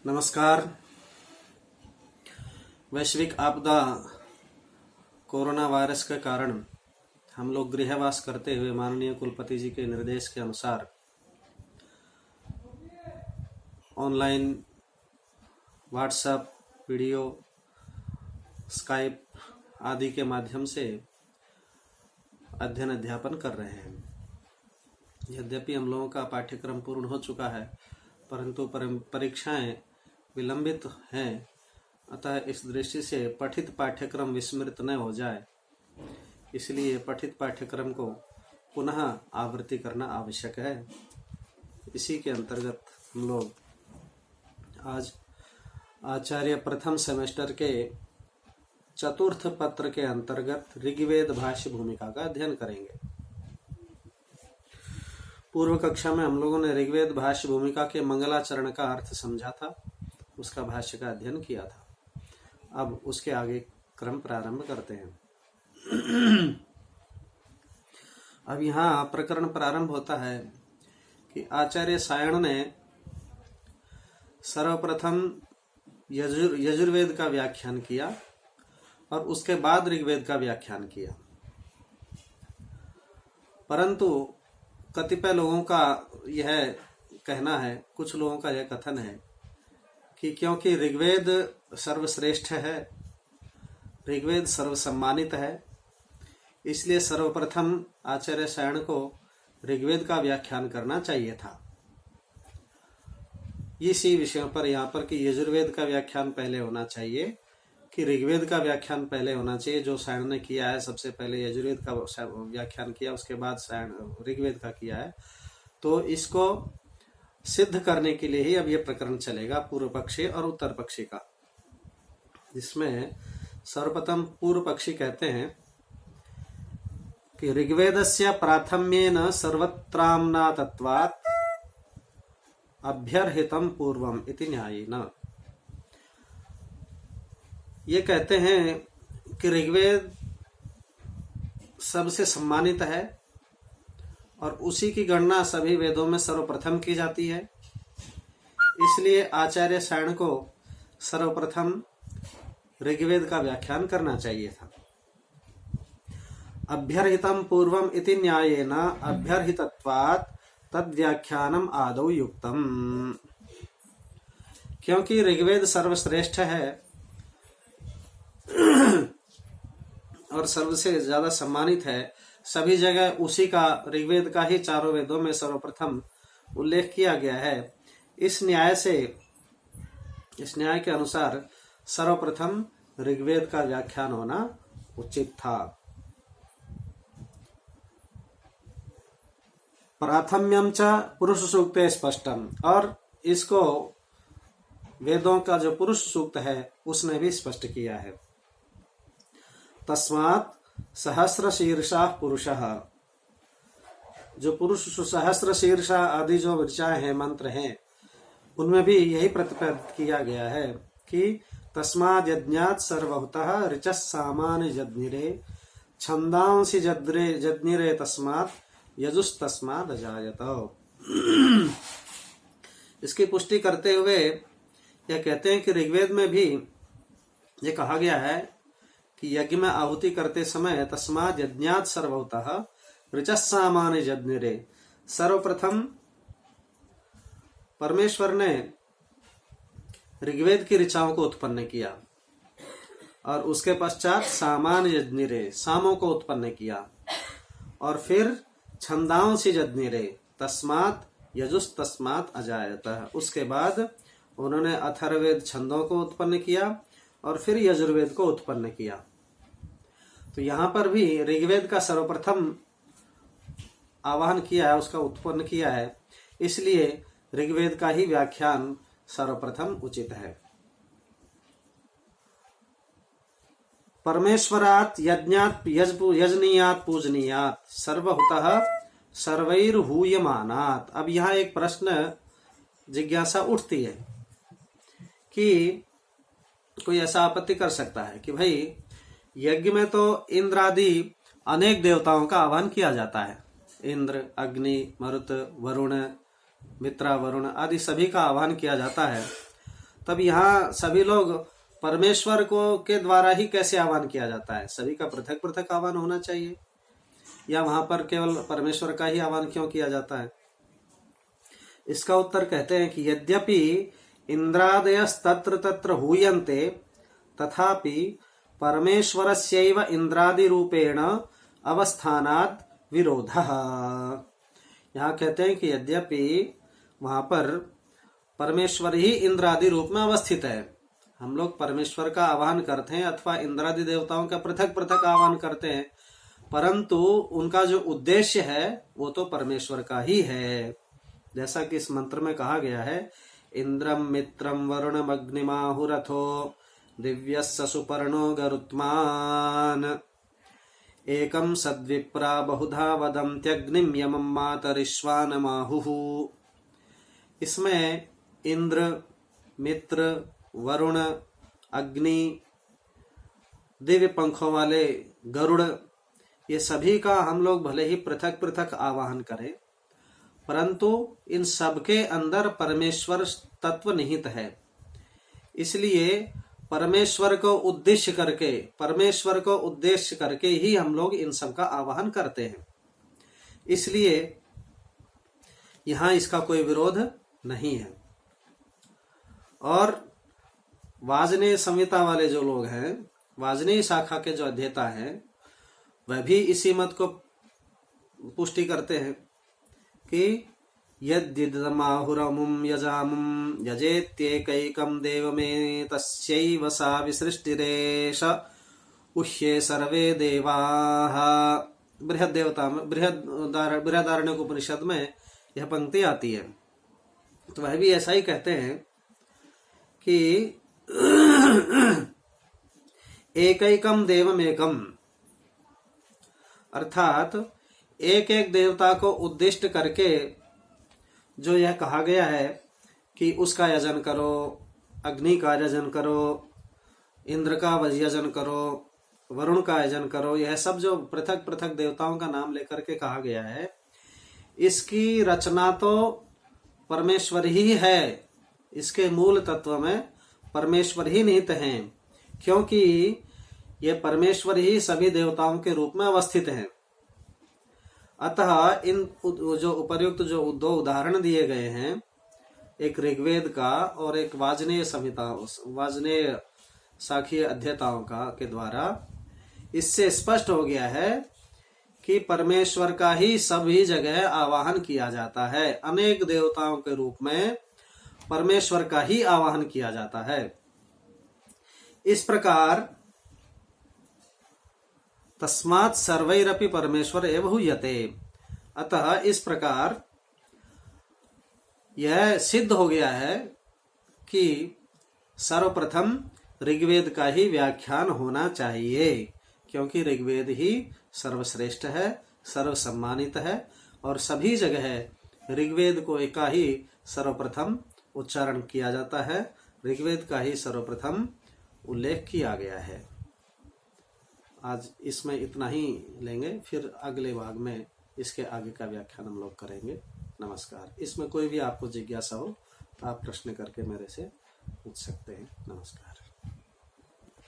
नमस्कार। वैश्विक आपदा कोरोना वायरस के कारण हम लोग गृहवास करते हुए माननीय कुलपति जी के निर्देश के अनुसार ऑनलाइन व्हाट्सएप, वीडियो, स्काइप आदि के माध्यम से अध्ययन अध्यापन कर रहे हैं। यद्यपि हम लोगों का पाठ्यक्रम पूर्ण हो चुका है, परंतु परीक्षाएं विलंबित हैं, अतः इस दृष्टि से पठित पाठ्यक्रम विस्मृत न हो जाए, इसलिए पठित पाठ्यक्रम को पुनः आवृत्ति करना आवश्यक है। इसी के अंतर्गत हम लोग आज आचार्य प्रथम सेमेस्टर के चतुर्थ पत्र के अंतर्गत ऋग्वेद भाष्य भूमिका का अध्ययन करेंगे। पूर्व कक्षा में हम लोगों ने ऋग्वेद भाष्य भूमिका के मंगलाचरण का अर्थ समझा था, उसका भाष्य का अध्ययन किया था। अब उसके आगे क्रम प्रारंभ करते हैं। अब यहाँ प्रकरण प्रारंभ होता है कि आचार्य सायण ने सर्वप्रथम यजुर्वेद का व्याख्यान किया और उसके बाद ऋग्वेद का व्याख्यान किया, परंतु कतिपय लोगों का यह कहना है, कुछ लोगों का यह कथन है कि क्योंकि ऋग्वेद सर्वश्रेष्ठ है, ऋग्वेद सर्वसम्मानित है, इसलिए सर्वप्रथम आचार्य सायण को ऋग्वेद का व्याख्यान करना चाहिए था। इसी विषयों पर यहाँ पर कि यजुर्वेद का व्याख्यान पहले होना चाहिए कि ऋग्वेद का व्याख्यान पहले होना चाहिए। जो सायण ने किया है, सबसे पहले यजुर्वेद का व्याख्यान किया, उसके बाद सायण ऋग्वेद का किया है। तो इसको सिद्ध करने के लिए ही अब ये प्रकरण चलेगा, पूर्व पक्षी और उत्तर पक्षी का, जिसमें सर्वप्रथम पूर्व पक्षी कहते हैं कि ऋग्वेदस्य प्राथम्येन सर्वत्राम्ना तत्वात् अभ्यर्हितम पूर्वम इति न्यायेन। ये कहते हैं कि ऋग्वेद सबसे सम्मानित है और उसी की गणना सभी वेदों में सर्वप्रथम की जाती है, इसलिए आचार्य सायण को सर्वप्रथम ऋग्वेद का व्याख्यान करना चाहिए था। अभ्यर्हितम पूर्वम इति न्यायेन अभ्यर्हितत्वात् तद्व्याख्यानम आदौ युक्तम। क्योंकि ऋग्वेद सर्वश्रेष्ठ है और सबसे ज्यादा सम्मानित है, सभी जगह उसी का, ऋग्वेद का ही चारों वेदों में सर्वप्रथम उल्लेख किया गया है। इस न्याय के अनुसार सर्वप्रथम ऋग्वेद का व्याख्यान होना उचित था। प्राथम्यम च पुरुष सूक्ते स्पष्टम, और इसको वेदों का जो पुरुष सूक्त है उसने भी स्पष्ट किया है। तस्मात् सहस्र शीर्षा पुरुषः, जो पुरुष सहस्र शीर्षा आदि जो ऋचाएं हैं, मंत्र हैं, उनमें भी यही प्रतिपादित किया गया है कि तस्माद् यज्ञात् सर्वभूतः ऋचः सामान्य जज्ञिरे छंदांसि जज्ञिरे तस्मात् यजुस्तस्माद् अजायत। इसकी पुष्टि करते हुए यह कहते हैं कि ऋग्वेद में भी ये कहा गया है कि यज्ञ में आहुति करते समय तस्माद् यज्ञात् सर्वभूतः ऋचः सामान्य जज्ञिरे, सर्वप्रथम परमेश्वर ने ऋग्वेद की ऋचाओं को उत्पन्न किया और उसके पश्चात सामान्य जज्ञिरे, सामों को उत्पन्न किया, और फिर छंदांसि जज्ञिरे तस्मात् यजुस् तस्मात् अजायत। उसके बाद उन्होंने अथर्ववेद छंदों को उत्पन्न किया और फिर यजुर्वेद को उत्पन्न किया। तो यहाँ पर भी ऋग्वेद का सर्वप्रथम आवाहन किया है, उसका उत्पन्न किया है, इसलिए ऋग्वेद का ही व्याख्यान सर्वप्रथम उचित है। परमेश्वरात् यज्ञात् यजनीयात् पूजनीयात् सर्वभूतः सर्वैर्हूयमानात्। अब यहाँ एक प्रश्न जिज्ञासा उठती है कि कोई ऐसा आपत्ति कर सकता है कि भाई यज्ञ में तो इंद्र आदि अनेक देवताओं का आह्वान किया जाता है, इंद्र, अग्नि, मरुत, वरुण, मित्रा, वरुण आदि सभी का आह्वान किया जाता है, तब यहाँ सभी लोग परमेश्वर को के द्वारा ही कैसे आह्वान किया जाता है? सभी का पृथक पृथक आह्वान होना चाहिए, या वहां पर केवल परमेश्वर का ही आह्वान क्यों किया जाता है? इसका उत्तर कहते हैं कि यद्यपि इंद्रादयस्तत्र तत्र हूयन्ते तथापि परमेश्वरस्यैव इंद्रादि रूपेण अवस्थानात् विरोधः। यहाँ कहते हैं कि यद्यपि वहां पर परमेश्वर ही इंद्रादि रूप में अवस्थित है, हम लोग परमेश्वर का आह्वान करते हैं अथवा इंद्रादि देवताओं का पृथक पृथक आह्वान करते हैं, परंतु उनका जो उद्देश्य है वो तो परमेश्वर का ही है। जैसा कि इस मंत्र में कहा गया है, इंद्रम मित्रम वरुणम अग्निमाहुरथो दिव्यस्य सुपर्णो गरुत्मान एकम सद्विप्रा बहुधा वदन्त्यग्निम यमं मातरिश्वानमाहुः। इसमें इंद्र, मित्र, वरुण, अग्नि, दिव्य पंखों वाले गरुड़, ये सभी का हम लोग भले ही पृथक पृथक आवाहन करें, परंतु इन सबके अंदर परमेश्वर तत्व निहित है। इसलिए परमेश्वर को उद्देश्य करके ही हम लोग इन सब का आवाहन करते हैं। इसलिए यहाँ इसका कोई विरोध नहीं है। और वाजनेय संहिता वाले जो लोग हैं, वाजनेय शाखा के जो अध्येता हैं, वह भी इसी मत को पुष्टि करते हैं कि यद्यदमाहुरमुं यजामुं यजेत्येकैकं देवमेतस्यैव सा विसृष्टिरेष उह्ये सर्वे देवाः। बृहदारण्यक में यह पंक्ति आती है। तो वह भी ऐसा ही कहते हैं कि एकैकम देवमेकम, अर्थात एक एक देवता को उद्दिष्ट करके जो यह कहा गया है कि उसका यजन करो, अग्नि का यजन करो, इंद्र का यजन करो, वरुण का यजन करो, यह सब जो पृथक पृथक देवताओं का नाम लेकर के कहा गया है, इसकी रचना तो परमेश्वर ही है। इसके मूल तत्व में परमेश्वर ही निहित हैं, क्योंकि ये परमेश्वर ही सभी देवताओं के रूप में अवस्थित हैं। अतः इन जो उपर्युक्त जो दो उदाहरण दिए गए हैं, एक ऋग्वेद का और एक वाजनेय शाखीय अध्येताओं का के द्वारा, इससे स्पष्ट हो गया है कि परमेश्वर का ही सभी जगह आवाहन किया जाता है। अनेक देवताओं के रूप में परमेश्वर का ही आवाहन किया जाता है। इस प्रकार तस्मात् सर्वैरपि परमेश्वर एव हूयते, अतः इस प्रकार यह सिद्ध हो गया है कि सर्वप्रथम ऋग्वेद का ही व्याख्यान होना चाहिए, क्योंकि ऋग्वेद ही सर्वश्रेष्ठ है, सर्वसम्मानित है, और सभी जगह ऋग्वेद को का ही सर्वप्रथम उच्चारण किया जाता है, ऋग्वेद का ही सर्वप्रथम उल्लेख किया गया है। आज इसमें इतना ही लेंगे, फिर अगले भाग में इसके आगे का व्याख्यान हम लोग करेंगे। नमस्कार। इसमें कोई भी आपको जिज्ञासा हो तो आप प्रश्न करके मेरे से पूछ सकते हैं। नमस्कार।